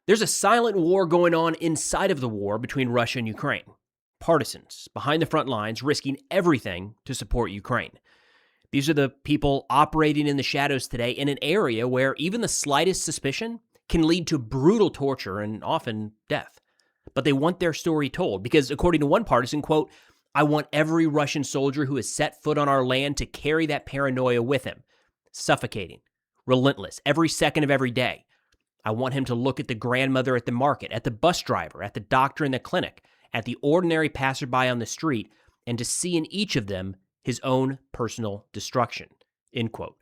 There's a silent war going on inside of the war between Russia and Ukraine. Partisans behind the front lines risking everything to support Ukraine. These are the people operating in the shadows today in an area where even the slightest suspicion can lead to brutal torture and often death. But they want their story told because, according to one partisan, quote, "I want every Russian soldier who has set foot on our land to carry that paranoia with him. Suffocating, relentless, every second of every day. I want him to look at the grandmother at the market, at the bus driver, at the doctor in the clinic, at the ordinary passerby on the street, and to see in each of them his own personal destruction," end quote.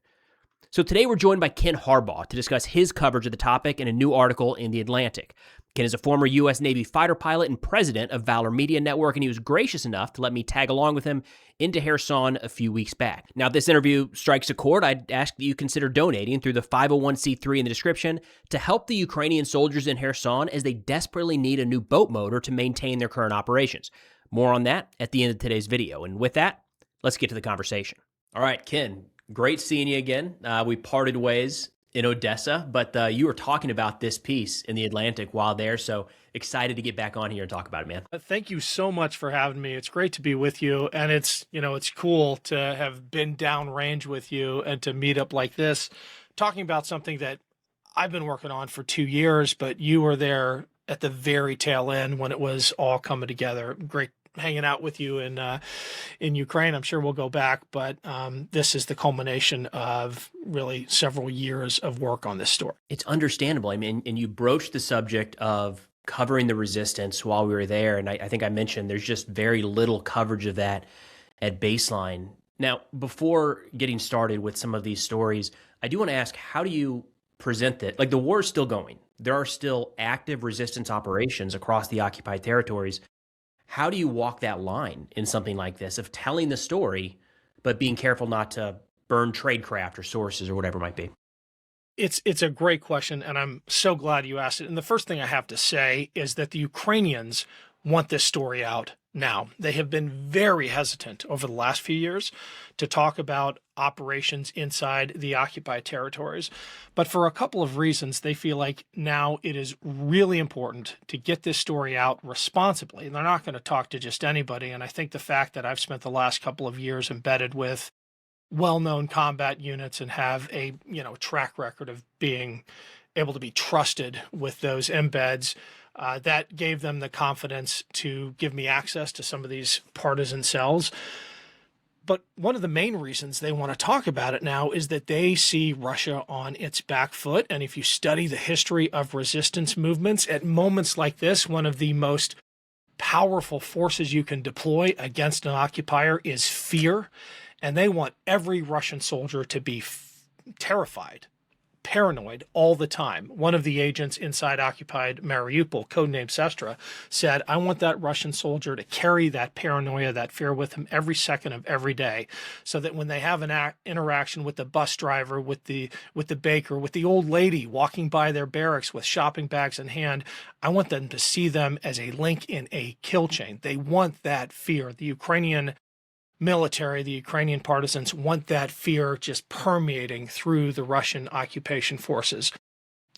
So today we're joined by Ken Harbaugh to discuss his coverage of the topic in a new article in The Atlantic. Ken is a former U.S. Navy fighter pilot and president of Valor Media Network, and he was gracious enough to let me tag along with him into Kherson a few weeks back. Now, if this interview strikes a chord, I'd ask that you consider donating through the 501c3 in the description to help the Ukrainian soldiers in Kherson as they desperately need a new boat motor to maintain their current operations. More on that at the end of today's video. And with that, let's get to the conversation. All right, Ken, great seeing you again. We parted ways in Odessa, but you were talking about this piece in The Atlantic while there, so excited to get back on here and talk about it, man. Thank you so much for having me. It's great to be with you, and it's cool to have been downrange with you and to meet up like this, talking about something that I've been working on for 2 years, but you were there at the very tail end when it was all coming together. Great hanging out with you in Ukraine. I'm sure we'll go back, but this is the culmination of really several years of work on this story. It's understandable. I mean, and you broached the subject of covering the resistance while we were there, and I think I mentioned there's just very little coverage of that at baseline. Now, before getting started with some of these stories, I do want to ask, how do you present that? Like, the war is still going. There are still active resistance operations across the occupied territories. How do you walk that line in something like this of telling the story, but being careful not to burn tradecraft or sources or whatever it might be? It's a great question, and I'm so glad you asked it. And the first thing I have to say is that the Ukrainians want this story out now. They have been very hesitant over the last few years to talk about operations inside the occupied territories. But for a couple of reasons, they feel like now it is really important to get this story out responsibly. And they're not going to talk to just anybody. And I think the fact that I've spent the last couple of years embedded with well-known combat units and have a track record of being able to be trusted with those embeds, that gave them the confidence to give me access to some of these partisan cells. But one of the main reasons they want to talk about it now is that they see Russia on its back foot. And if you study the history of resistance movements, at moments like this, one of the most powerful forces you can deploy against an occupier is fear. And they want every Russian soldier to be terrified, paranoid all the time. One of the agents inside occupied Mariupol, codenamed Sestra, said, "I want that Russian soldier to carry that paranoia, that fear with him every second of every day, so that when they have an interaction with the bus driver, with the baker, with the old lady walking by their barracks with shopping bags in hand, I want them to see them as a link in a kill chain." They want that fear. The Ukrainian military, the Ukrainian partisans want that fear just permeating through the Russian occupation forces.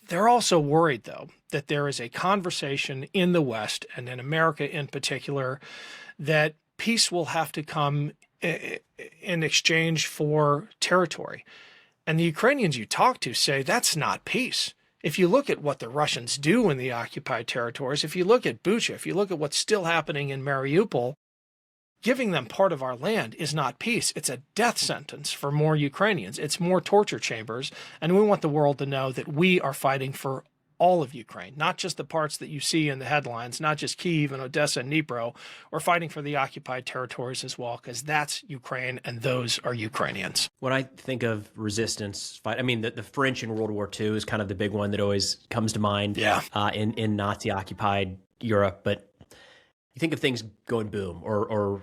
They're also worried, though, that there is a conversation in the West, and in America in particular, that peace will have to come in exchange for territory. And the Ukrainians you talk to say that's not peace. If you look at what the Russians do in the occupied territories, if you look at Bucha, if you look at what's still happening in Mariupol, giving them part of our land is not peace. It's a death sentence for more Ukrainians. It's more torture chambers. And we want the world to know that we are fighting for all of Ukraine, not just the parts that you see in the headlines, not just Kyiv and Odessa and Dnipro. We're fighting for the occupied territories as well, because that's Ukraine and those are Ukrainians. When I think of resistance fight, I mean, the French in World War II is kind of the big one that always comes to mind. Yeah. In Nazi-occupied Europe. But you think of things going boom or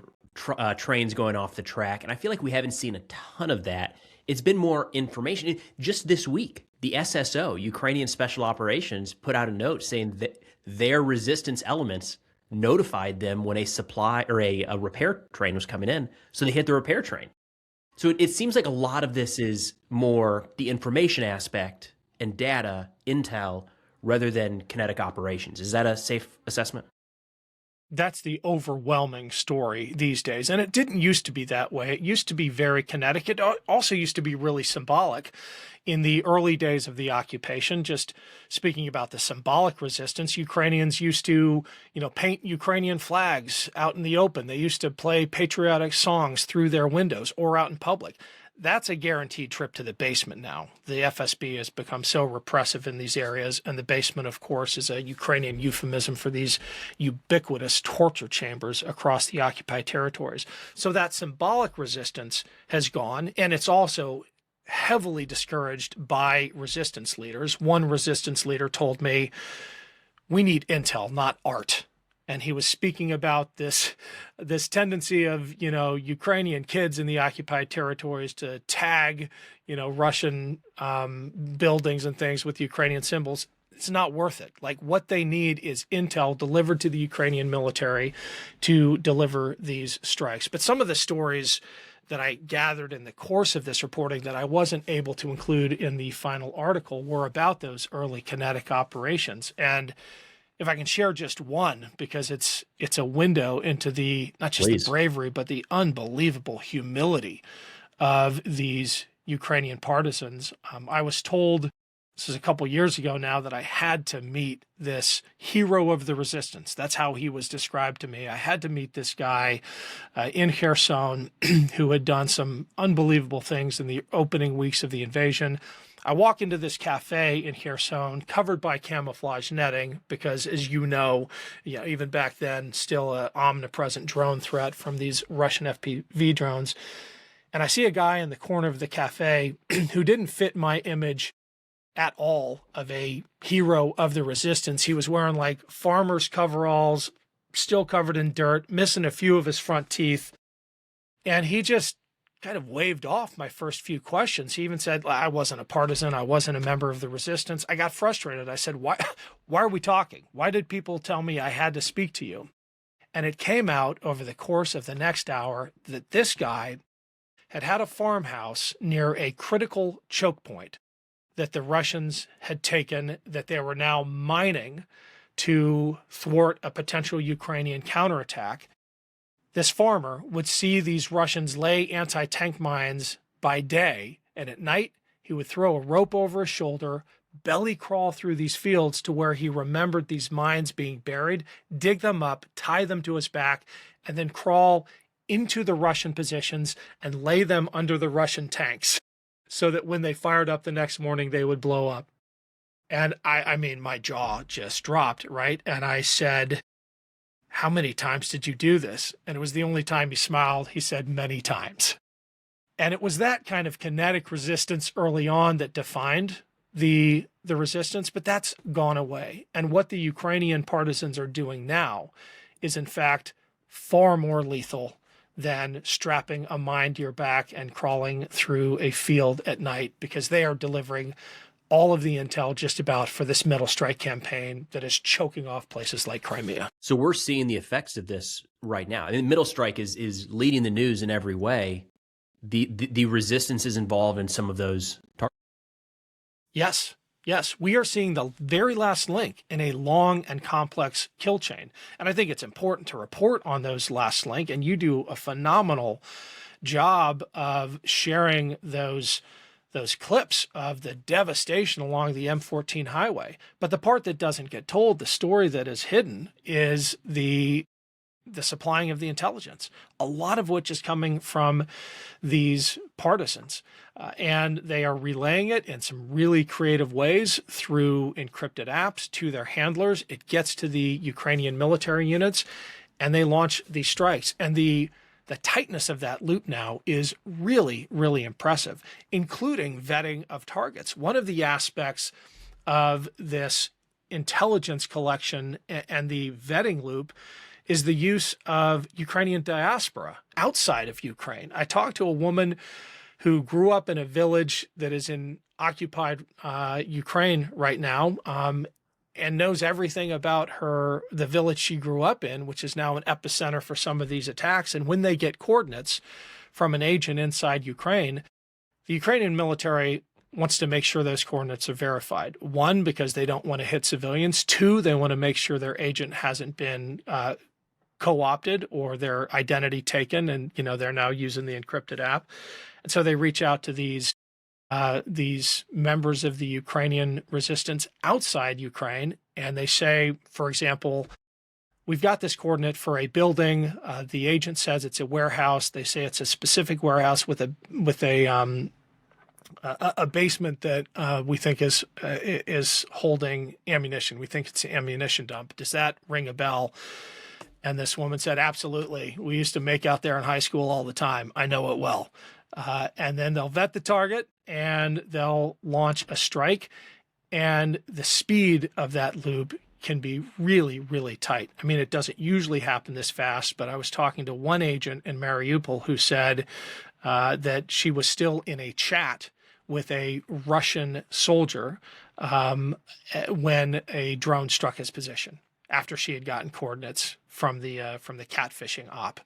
trains going off the track, and I feel like we haven't seen a ton of that. It's been more information. Just this week, the SSO, Ukrainian Special Operations, put out a note saying that their resistance elements notified them when a supply or a repair train was coming in, so they hit the repair train. So it seems like a lot of this is more the information aspect and data, intel, rather than kinetic operations. Is that a safe assessment? That's the overwhelming story these days. And it didn't used to be that way. It used to be very kinetic. It also used to be really symbolic. In the early days of the occupation, just speaking about the symbolic resistance, Ukrainians used to, paint Ukrainian flags out in the open. They used to play patriotic songs through their windows or out in public. That's a guaranteed trip to the basement now. The FSB has become so repressive in these areas, and the basement, of course, is a Ukrainian euphemism for these ubiquitous torture chambers across the occupied territories. So that symbolic resistance has gone, and it's also heavily discouraged by resistance leaders. One resistance leader told me, "We need intel, not art." And he was speaking about this tendency of, Ukrainian kids in the occupied territories to tag, Russian buildings and things with Ukrainian symbols. It's not worth it. Like, what they need is intel delivered to the Ukrainian military to deliver these strikes. But some of the stories that I gathered in the course of this reporting that I wasn't able to include in the final article were about those early kinetic operations. And if I can share just one, because it's a window into the not just Please. the bravery, but the unbelievable humility of these Ukrainian partisans. I was told, this is a couple years ago now, that I had to meet this hero of the resistance. That's how he was described to me. I had to meet this guy in Kherson who had done some unbelievable things in the opening weeks of the invasion. I walk into this cafe in Kherson covered by camouflage netting because, as you know, even back then, still an omnipresent drone threat from these Russian FPV drones. And I see a guy in the corner of the cafe who didn't fit my image at all of a hero of the resistance. He was wearing like farmer's coveralls, still covered in dirt, missing a few of his front teeth. And he just kind of waved off my first few questions. He even said, I wasn't a partisan. I wasn't a member of the resistance. I got frustrated. I said, why are we talking? Why did people tell me I had to speak to you? And it came out over the course of the next hour that this guy had a farmhouse near a critical choke point that the Russians had taken, that they were now mining to thwart a potential Ukrainian counterattack. This farmer would see these Russians lay anti-tank mines by day, and at night he would throw a rope over his shoulder, belly crawl through these fields to where he remembered these mines being buried, dig them up, tie them to his back, and then crawl into the Russian positions and lay them under the Russian tanks so that when they fired up the next morning, they would blow up. And I mean, my jaw just dropped, right? And I said, how many times did you do this? And it was the only time he smiled. He said, many times. And it was that kind of kinetic resistance early on that defined the resistance, but that's gone away. And what the Ukrainian partisans are doing now is, in fact, far more lethal than strapping a mine to your back and crawling through a field at night, because they are delivering all of the intel just about for this metal strike campaign that is choking off places like Crimea. So we're seeing the effects of this right now. I mean, middle strike is leading the news in every way. The resistance is involved in some of those targets. Yes, we are seeing the very last link in a long and complex kill chain. And I think it's important to report on those last link, and you do a phenomenal job of sharing those clips of the devastation along the M14 highway. But the part that doesn't get told, the story that is hidden, is the supplying of the intelligence, a lot of which is coming from these partisans. And they are relaying it in some really creative ways through encrypted apps to their handlers. It gets to the Ukrainian military units, and they launch these strikes. And the tightness of that loop now is really, really impressive, including vetting of targets. One of the aspects of this intelligence collection and the vetting loop is the use of Ukrainian diaspora outside of Ukraine. I talked to a woman who grew up in a village that is in occupied Ukraine right now, and knows everything about the village she grew up in, which is now an epicenter for some of these attacks. And when they get coordinates from an agent inside Ukraine, the Ukrainian military wants to make sure those coordinates are verified. One, because they don't want to hit civilians. Two, they want to make sure their agent hasn't been co-opted or their identity taken, and they're now using the encrypted app. And so they reach out to these members of the Ukrainian resistance outside Ukraine, and they say, for example, we've got this coordinate for a building. The agent says it's a warehouse. They say it's a specific warehouse with a basement that we think is holding ammunition. We think it's an ammunition dump. Does that ring a bell? And this woman said, absolutely. We used to make out there in high school all the time. I know it well. And then they'll vet the target and they'll launch a strike. And the speed of that loop can be really, really tight. I mean, it doesn't usually happen this fast, but I was talking to one agent in Mariupol who said that she was still in a chat with a Russian soldier when a drone struck his position after she had gotten coordinates from the catfishing op.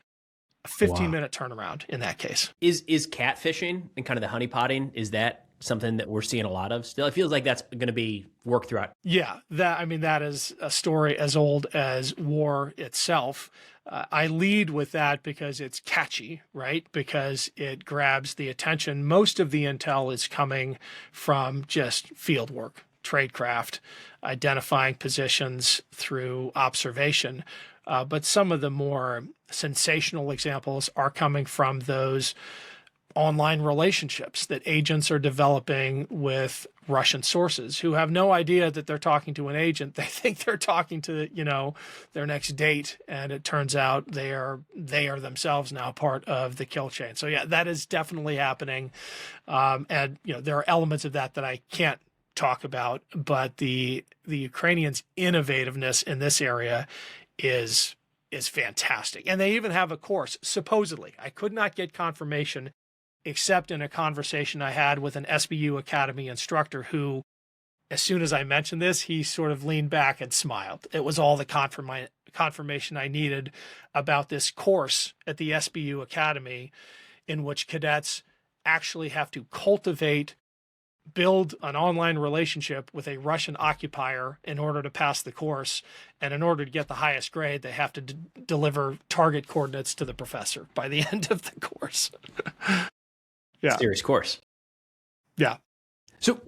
A 15-minute turnaround in that case. Is catfishing and kind of the honeypotting, is that something that we're seeing a lot of still? It feels like that's going to be worked throughout. Yeah, that is a story as old as war itself. I lead with that because it's catchy, right? Because it grabs the attention. Most of the intel is coming from just field work, tradecraft, identifying positions through observation. But some of the more sensational examples are coming from those online relationships that agents are developing with Russian sources who have no idea that they're talking to an agent. They think they're talking to, their next date. And it turns out they are themselves now part of the kill chain. So yeah, that is definitely happening. And there are elements of that I can't talk about, but the Ukrainians' innovativeness in this area is fantastic. And they even have a course, supposedly. I could not get confirmation except in a conversation I had with an SBU Academy instructor who, as soon as I mentioned this, he sort of leaned back and smiled. It was all the confirmation I needed about this course at the SBU Academy, in which cadets actually have to build an online relationship with a Russian occupier in order to pass the course. And in order to get the highest grade, they have to deliver target coordinates to the professor by the end of the course. Yeah. Serious course. Yeah. So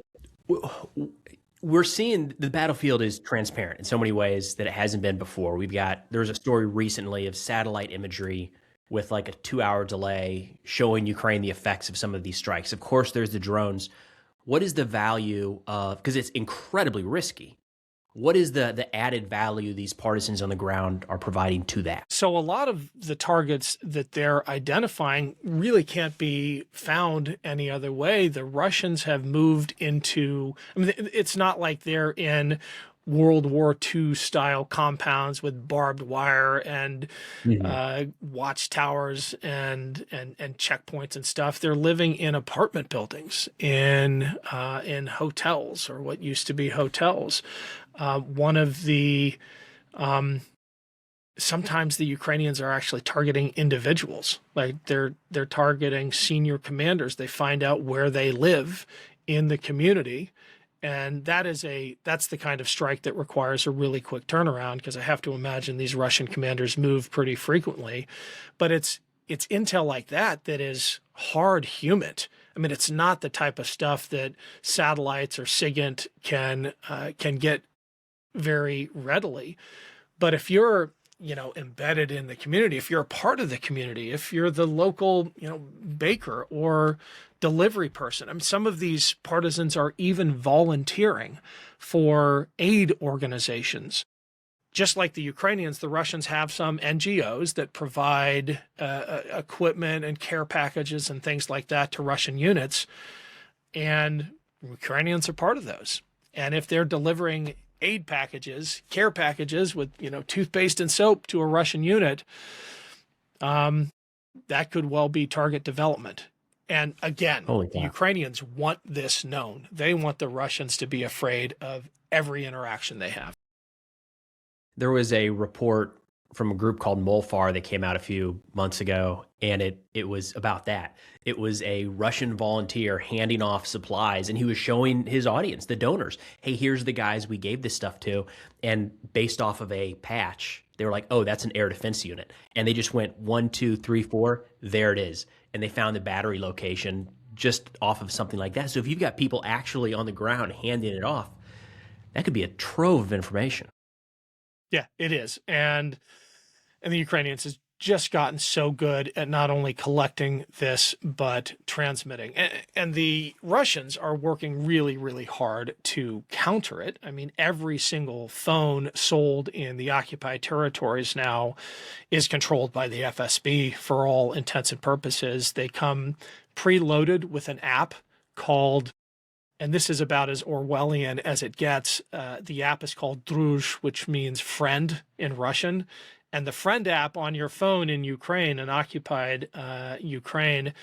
we're seeing the battlefield is transparent in so many ways that it hasn't been before. There was a story recently of satellite imagery with like a 2-hour delay showing Ukraine the effects of some of these strikes. Of course, there's the drones. What is the value of, because it's incredibly risky, what is the added value these partisans on the ground are providing to that? So a lot of the targets that they're identifying really can't be found any other way. The Russians have moved into, it's not like they're in World War II style compounds with barbed wire and watchtowers and checkpoints and stuff. They're living in apartment buildings, in hotels, or what used to be hotels. Sometimes the Ukrainians are actually targeting individuals. Like they're targeting senior commanders. They find out where they live in the community. And that's the kind of strike that requires a really quick turnaround, because I have to imagine these Russian commanders move pretty frequently. But it's intel like that is hard humid. It's not the type of stuff that satellites or SIGINT can get very readily. But if you're embedded in the community, if you're a part of the community, if you're the local baker or delivery person, some of these partisans are even volunteering for aid organizations. Just like the Ukrainians, the Russians have some NGOs that provide equipment and care packages and things like that to Russian units, and Ukrainians are part of those. And if they're delivering aid packages, care packages with toothpaste and soap to a Russian unit, that could well be target development. And again, the Ukrainians want this known. They want the Russians to be afraid of every interaction they have. There was a report from a group called Molfar that came out a few months ago, and it was about that. It was a Russian volunteer handing off supplies, and he was showing his audience, the donors, hey, here's the guys we gave this stuff to, and based off of a patch, they were like, oh, that's an air defense unit, and they just went 1, 2, 3, 4, there it is, and they found the battery location just off of something like that. So if you've got people actually on the ground handing it off, that could be a trove of information. Yeah, it is. And the Ukrainians has just gotten so good at not only collecting this, but transmitting. And the Russians are working really, really hard to counter it. I mean, every single phone sold in the occupied territories now is controlled by the FSB for all intents and purposes. They come preloaded with an app called, and this is about as Orwellian as it gets, the app is called Druj, which means friend in Russian. And the friend app on your phone in Ukraine, in occupied Ukraine,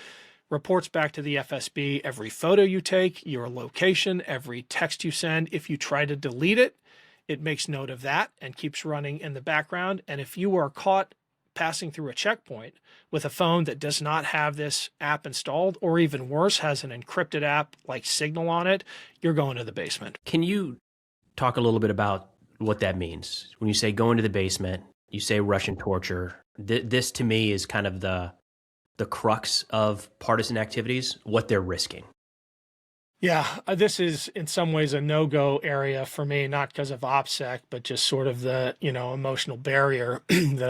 reports back to the FSB every photo you take, your location, every text you send. If you try to delete it, it makes note of that and keeps running in the background. And if you are caught passing through a checkpoint with a phone that does not have this app installed, or even worse, has an encrypted app like Signal on it, you're going to the basement. Can you talk a little bit about what that means? When you say go into the basement, you say Russian torture. This to me is kind of the crux of partisan activities, what they're risking. Yeah, this is in some ways a no-go area for me, not because of OPSEC, but just sort of the, emotional barrier that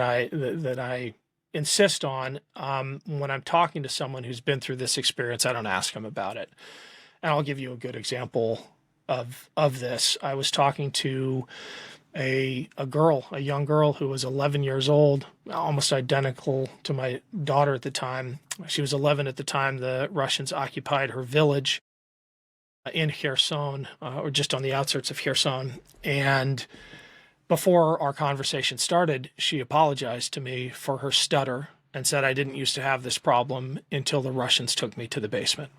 I insist on. When I'm talking to someone who's been through this experience, I don't ask them about it. And I'll give you a good example of this. I was talking to a young girl who was 11 years old, almost identical to my daughter at the time. She was 11 at the time the Russians occupied her village in Kherson, or just on the outskirts of Kherson. And before our conversation started, she apologized to me for her stutter and said, I didn't used to have this problem until the Russians took me to the basement.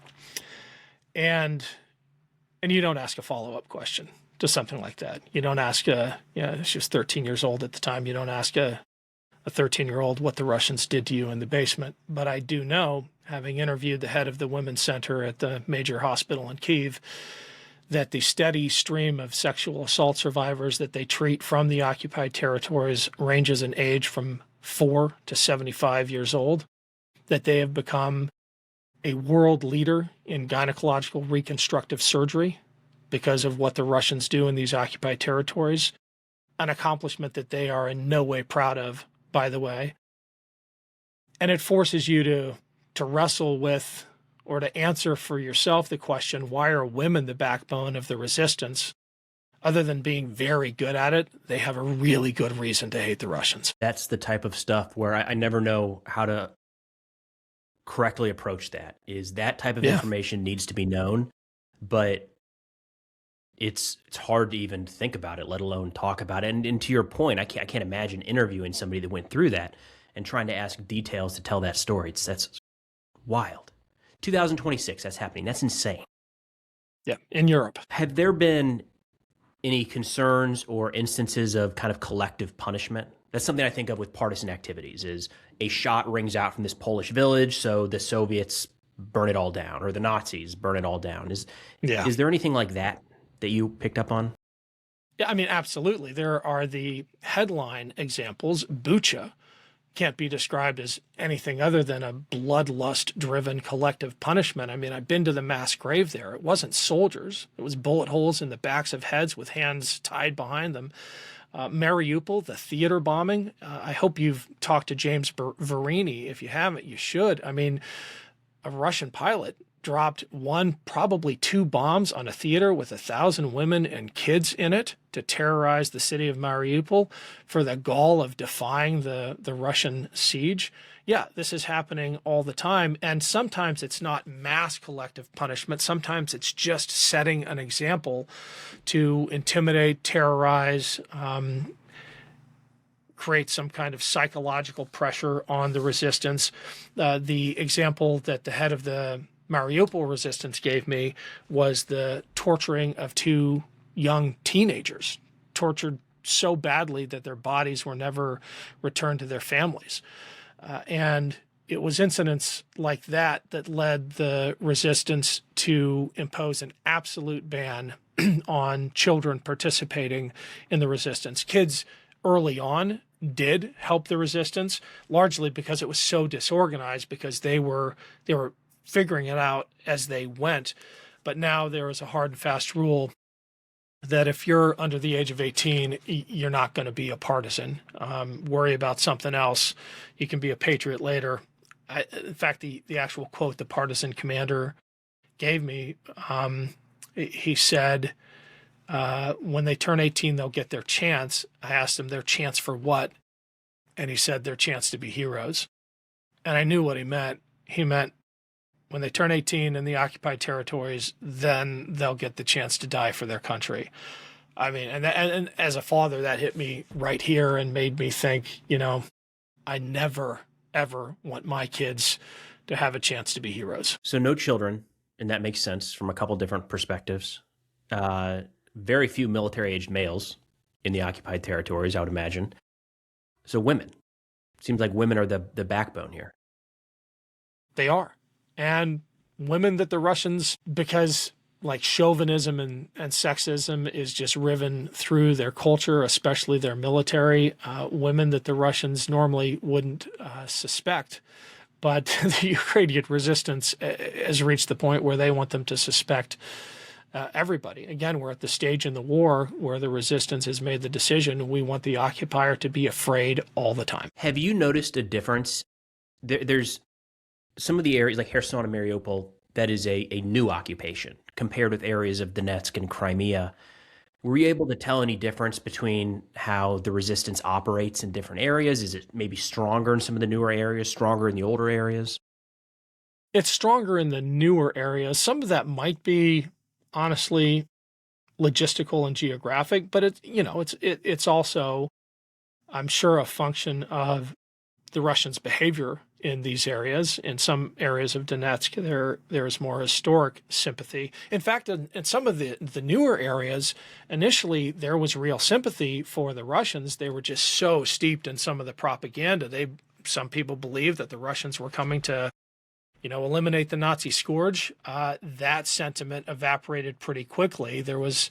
And you don't ask a follow-up question to something like that. You don't ask she was 13 years old at the time. You don't ask a 13-year-old what the Russians did to you in the basement. But I do know, having interviewed the head of the women's center at the major hospital in Kyiv, that the steady stream of sexual assault survivors that they treat from the occupied territories ranges in age from 4 to 75 years old, that they have become a world leader in gynecological reconstructive surgery because of what the Russians do in these occupied territories, an accomplishment that they are in no way proud of, by the way. And it forces you to wrestle with, or to answer for yourself the question, why are women the backbone of the resistance? Other than being very good at it, they have a really good reason to hate the Russians. That's the type of stuff where I never know how to correctly approach that. Is that type of information needs to be known, but it's hard to even think about it, let alone talk about it. And to your point, I can't imagine interviewing somebody that went through that and trying to ask details to tell that story. That's wild. 2026, that's happening. That's insane. Yeah, in Europe. Have there been any concerns or instances of kind of collective punishment? That's something I think of with partisan activities, is a shot rings out from this Polish village, so the Soviets burn it all down, or the Nazis burn it all down. Is there anything like that you picked up on? Yeah, I mean, absolutely. There are the headline examples. Bucha can't be described as anything other than a bloodlust-driven collective punishment. I mean, I've been to the mass grave there. It wasn't soldiers. It was bullet holes in the backs of heads with hands tied behind them. Mariupol, the theater bombing. I hope you've talked to James Verini. If you haven't, you should. I mean, a Russian pilot dropped probably two bombs on a theater with 1,000 women and kids in it to terrorize the city of Mariupol for the gall of defying the Russian siege. Yeah, this is happening all the time. And sometimes it's not mass collective punishment. Sometimes it's just setting an example to intimidate, terrorize, create some kind of psychological pressure on the resistance. The example that the head of the Mariupol resistance gave me was the torturing of two young teenagers, tortured so badly that their bodies were never returned to their families. And it was incidents like that that led the resistance to impose an absolute ban on children participating in the resistance. Kids early on did help the resistance, largely because it was so disorganized, because they were figuring it out as they went. But now there is a hard and fast rule that if you're under the age of 18, you're not going to be a partisan. Worry about something else. You can be a patriot later. In fact, the actual quote the partisan commander gave me, he said, when they turn 18, they'll get their chance. I asked him, their chance for what? And he said, their chance to be heroes. And I knew what he meant. He meant when they turn 18 in the occupied territories, then they'll get the chance to die for their country. I mean, and as a father, that hit me right here and made me think, I never, ever want my kids to have a chance to be heroes. So no children, and that makes sense from a couple different perspectives. Very few military-aged males in the occupied territories, I would imagine. So women. Seems like women are the backbone here. They are. And women that the Russians, because like chauvinism and sexism is just riven through their culture, especially their military, women that the Russians normally wouldn't suspect. But the Ukrainian resistance has reached the point where they want them to suspect everybody. Again, we're at the stage in the war where the resistance has made the decision. We want the occupier to be afraid all the time. Have you noticed a difference? There's some of the areas like Kherson and Mariupol, that is a new occupation compared with areas of Donetsk and Crimea. Were you able to tell any difference between how the resistance operates in different areas? Is it maybe stronger in some of the newer areas, stronger in the older areas? It's stronger in the newer areas. Some of that might be, honestly, logistical and geographic, but it's also, I'm sure, a function of the Russians' behavior in these areas. In some areas of Donetsk, there is more historic sympathy. In fact, in some of the newer areas, initially there was real sympathy for the Russians. They were just so steeped in some of the propaganda. Some people believed that the Russians were coming to, eliminate the Nazi scourge. That sentiment evaporated pretty quickly. There was,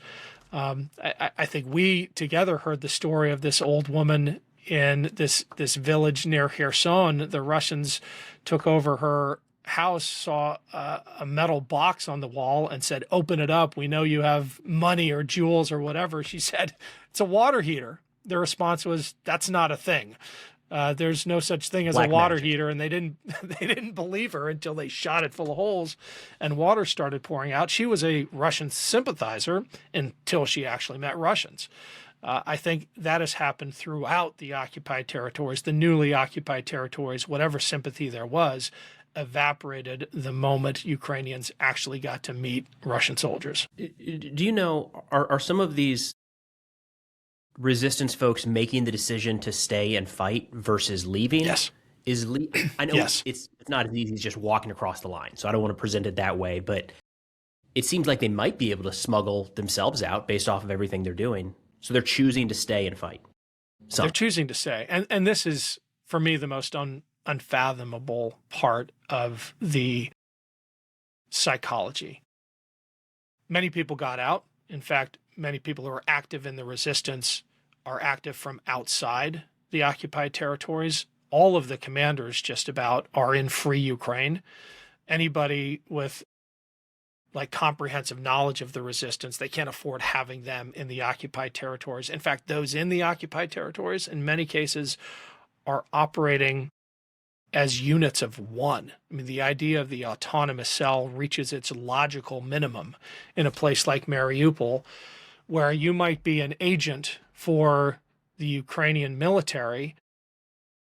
I think we together heard the story of this old woman in this village near Kherson. The Russians took over her house, saw a metal box on the wall and said, "Open it up. We know you have money or jewels or whatever." She said, "It's a water heater." The response was, "That's not a thing. There's no such thing as Black a water magic." heater." And they didn't believe her until they shot it full of holes and water started pouring out. She was a Russian sympathizer until she actually met Russians. I think that has happened throughout the occupied territories, the newly occupied territories. Whatever sympathy there was evaporated the moment Ukrainians actually got to meet Russian soldiers. Do you know, are some of these resistance folks making the decision to stay and fight versus leaving? Yes. I know Yes. it's not as easy as just walking across the line, so I don't want to present it that way, but it seems like they might be able to smuggle themselves out based off of everything they're doing. So they're choosing to stay and fight. They're choosing to stay. And this is, for me, the most unfathomable part of the psychology. Many people got out. In fact, many people who are active in the resistance are active from outside the occupied territories. All of the commanders just about are in free Ukraine. Anybody with comprehensive knowledge of the resistance, they can't afford having them in the occupied territories. In fact, those in the occupied territories, in many cases, are operating as units of one. I mean, the idea of the autonomous cell reaches its logical minimum in a place like Mariupol, where you might be an agent for the Ukrainian military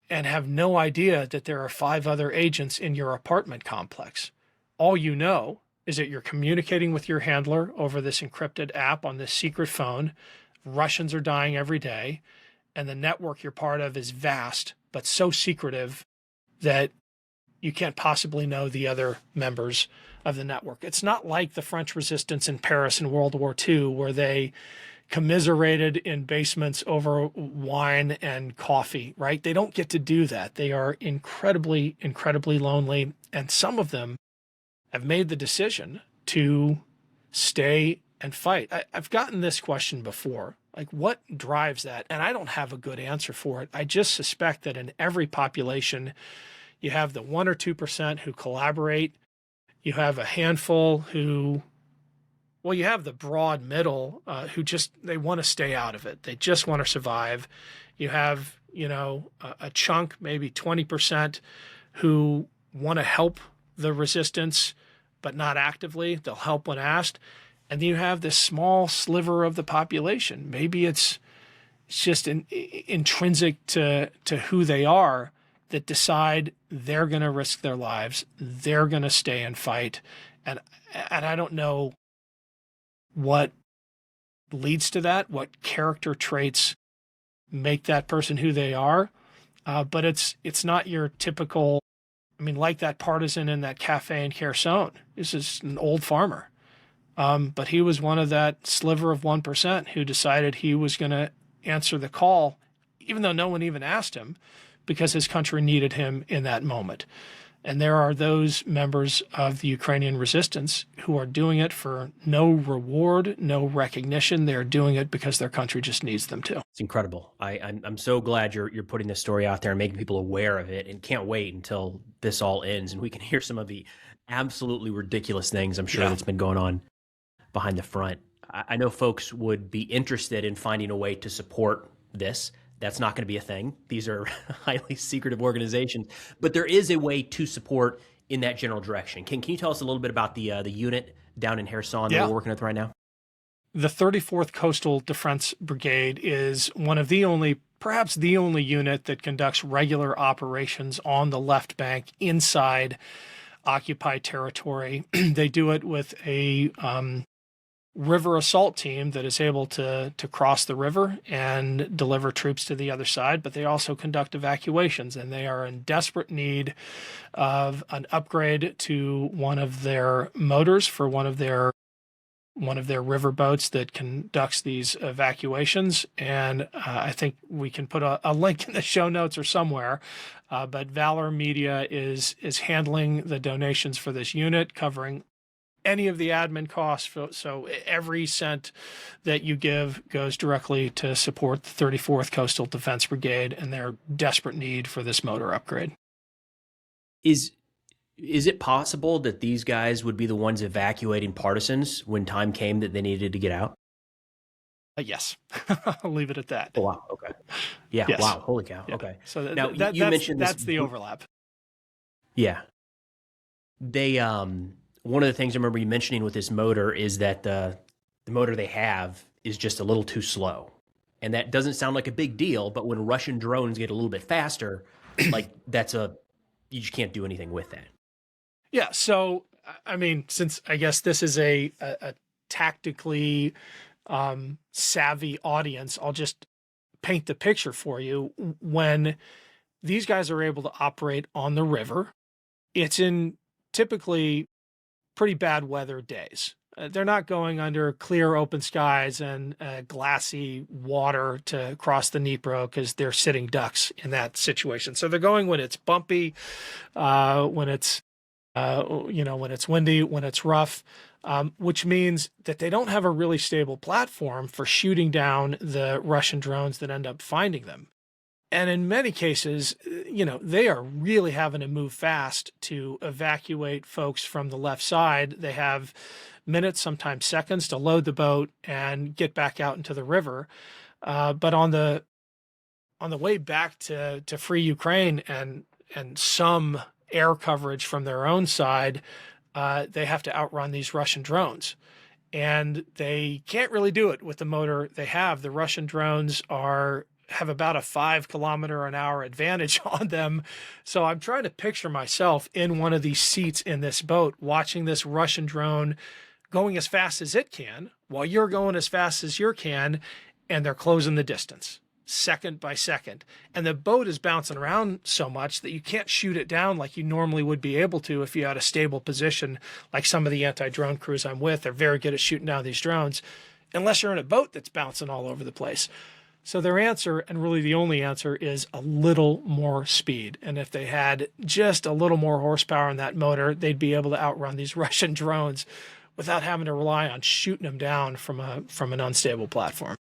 and have no idea that there are 5 other agents in your apartment complex. All you know is that you're communicating with your handler over this encrypted app on this secret phone. Russians are dying every day, and the network you're part of is vast, but so secretive that you can't possibly know the other members of the network. It's not like the French resistance in Paris in World War II, where they commiserated in basements over wine and coffee, right? They don't get to do that. They are incredibly, incredibly lonely. And some of them have made the decision to stay and fight. I've gotten this question before, like what drives that? And I don't have a good answer for it. I just suspect that in every population, you have the 1 or 2% who collaborate. You have a handful who, well, you have the broad middle who just, they want to stay out of it. They just want to survive. You have, a chunk, maybe 20%, who want to help the resistance, but not actively. They'll help when asked. And then you have this small sliver of the population. Maybe it's just intrinsic to who they are, that decide they're going to risk their lives. They're going to stay and fight. And I don't know what leads to that, what character traits make that person who they are. But it's not your typical, like that partisan in that cafe in Kherson. This is an old farmer. But he was one of that sliver of 1% who decided he was going to answer the call, even though no one even asked him, because his country needed him in that moment. And there are those members of the Ukrainian resistance who are doing it for no reward, no recognition. They're doing it because their country just needs them to. It's incredible. I'm so glad you're putting this story out there and making people aware of it, and can't wait until this all ends and we can hear some of the absolutely ridiculous things I'm sure that's been going on behind the front. I know folks would be interested in finding a way to support this. That's not going to be a thing. These are highly secretive organizations, but there is a way to support in that general direction. Can you tell us a little bit about the unit down in Kherson that we're working with right now? The 34th Coastal Defense Brigade is one of the only, perhaps the only unit that conducts regular operations on the left bank inside occupied territory. They do it with a river assault team that is able to cross the river and deliver troops to the other side, but they also conduct evacuations, and they are in desperate need of an upgrade to one of their motors for one of their river boats that conducts these evacuations. And I think we can put a link in the show notes or somewhere, but Valor Media is handling the donations for this unit, covering any of the admin costs. So every cent that you give goes directly to support the 34th Coastal Defense Brigade and their desperate need for this motor upgrade. Is it possible that these guys would be the ones evacuating Partisans when time came that they needed to get out? Yes. I'll leave it at that. Oh, wow. Okay. Yeah. Yes. Wow. Holy cow. Yeah. Okay. So now you mentioned that's the overlap. Yeah. They, one of the things I remember you mentioning with this motor is that the motor they have is just a little too slow. And that doesn't sound like a big deal, but when Russian drones get a little bit faster, like you just can't do anything with that. Yeah. So, since I guess this is a tactically savvy audience, I'll just paint the picture for you. When these guys are able to operate on the river, it's in typically pretty bad weather days. They're not going under clear open skies and glassy water to cross the Dnipro because they're sitting ducks in that situation. So they're going when it's bumpy, when it's windy, when it's rough, which means that they don't have a really stable platform for shooting down the Russian drones that end up finding them. And in many cases, they are really having to move fast to evacuate folks from the left side. They have minutes, sometimes seconds, to load the boat and get back out into the river. But on the way back to free Ukraine and some air coverage from their own side, they have to outrun these Russian drones. And they can't really do it with the motor they have. The Russian drones have about a 5 km/h advantage on them. So I'm trying to picture myself in one of these seats in this boat, watching this Russian drone going as fast as it can while you're going as fast as you can, and they're closing the distance second by second. And the boat is bouncing around so much that you can't shoot it down like you normally would be able to if you had a stable position, like some of the anti-drone crews I'm with. They're very good at shooting down these drones. unless you're in a boat that's bouncing all over the place. So their answer, and really the only answer, is a little more speed. And if they had just a little more horsepower in that motor, they'd be able to outrun these Russian drones without having to rely on shooting them down from an unstable platform.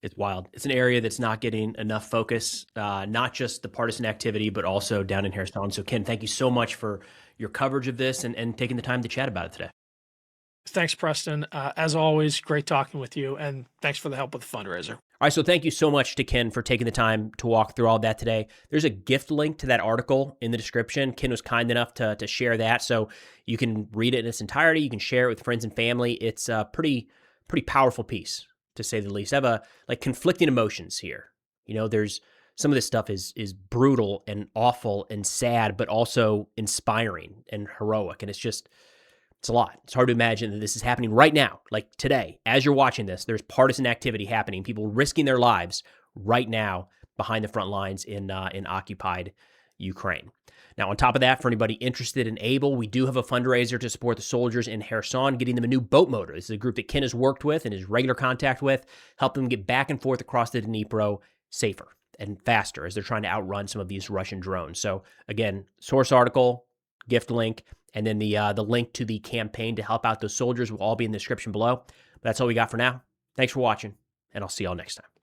It's wild. It's an area that's not getting enough focus, not just the partisan activity, but also down in Kherson. So, Ken, thank you so much for your coverage of this and taking the time to chat about it today. Thanks, Preston. As always, great talking with you, and thanks for the help with the fundraiser. All right, so thank you so much to Ken for taking the time to walk through all that today. There's a gift link to that article in the description. Ken was kind enough to share that, so you can read it in its entirety. You can share it with friends and family. It's a pretty powerful piece, to say the least. I have conflicting emotions here. There's some of this stuff is brutal and awful and sad, but also inspiring and heroic, and it's a lot. It's hard to imagine that this is happening right now, like today. As you're watching this, there's partisan activity happening, people risking their lives right now behind the front lines in occupied Ukraine. Now, on top of that, for anybody interested and able, we do have a fundraiser to support the soldiers in Kherson, getting them a new boat motor. This is a group that Ken has worked with and is regular contact with, help them get back and forth across the Dnipro safer and faster as they're trying to outrun some of these Russian drones. So again, source article, gift link, and then the link to the campaign to help out those soldiers will all be in the description below. But that's all we got for now. Thanks for watching, and I'll see y'all next time.